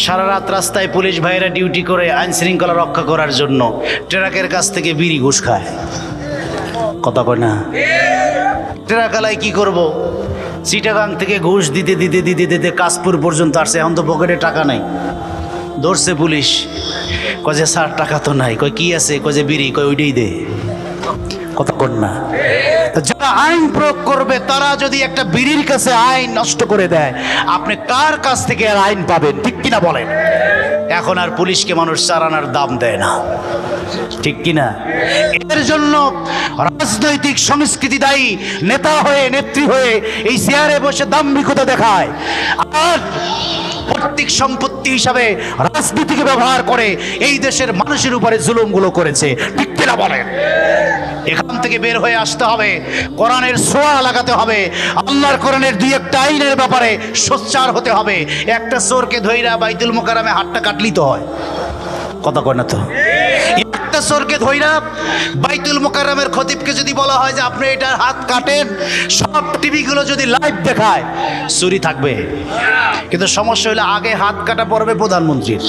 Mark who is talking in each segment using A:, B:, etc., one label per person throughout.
A: সারা রাত রাস্তায় পুলিশ ভাইরা ডিউটি করে আইন শৃঙ্খলা রক্ষা করার জন্য ট্রাকের কাছ থেকে বিড়ি ঘুষ খায়। কথা কয় না? ট্রাকালায় কি করব? চিটাগাং থেকে ঘুষ দিতে দিতে দিতে দিতে কাশপুর পর্যন্ত আসছে, এখন তো পকেটে টাকা নাই। ধরছে পুলিশ, কয় যে স্যার টাকা তো নাই। কয় কি আছে? কয় যে বিড়ি। কয় ওইটাই দে। কথা কন না? যারা আইন প্রয়োগ করবে তারা যদি একটা বিড়ির কাছে আইন নষ্ট করে দেয়, আপনি কার কাছ থেকে আর আইন পাবেন? ঠিক কিনা বলেন? এখন আর পুলিশকে মানুষ চার আনার দাম দেয় না, ঠিক কিনা? এর জন্য রাজনৈতিক সংস্কৃতি দায়ী। নেতা হয়ে নেত্রী হয়ে এই চেয়ারে বসে দাম্ভিকতা দেখায়, আর পৈতৃক সম্পত্তি হিসাবে রাজনীতিকে ব্যবহার করে এই দেশের মানুষের উপরে জুলুমগুলো করেছে, ঠিক কিনা বলেন? এখান থেকে বের হয়ে আসতে হবে, কোরআনের ছোঁয়া লাগাতে হবে, আল্লাহর কোরআনের দুই একটা আইনের ব্যাপারে সোচ্চার হতে হবে। একটা চোরকে ধইরা বাইতুল মোকাররমে হাতটা কাটলি তো হয়। কথা কয় না তো? একটা চোরকে ধইরা বাইতুল মোকাররমের খতিবকে যদি বলা হয় যে আপনি এটার হাত কাটেন, সব টিভিগুলো যদি লাইভ দেখায়, চুরি থাকবে। কিন্তু সমস্যা হলো আগে হাত কাটা পড়বে প্রধানমন্ত্রীর,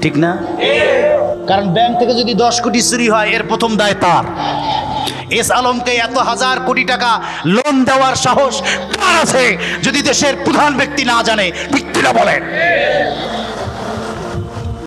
A: ঠিক না? কারণ ব্যাংক থেকে যদি 10 কোটি চুরি হয়, এর প্রথম দায় তার। এস আলমকে এত হাজার কোটি টাকা লোন দেওয়ার সাহস কার আছে যদি দেশের প্রধান ব্যক্তি না জানে? ঠিক কিনা বলেন?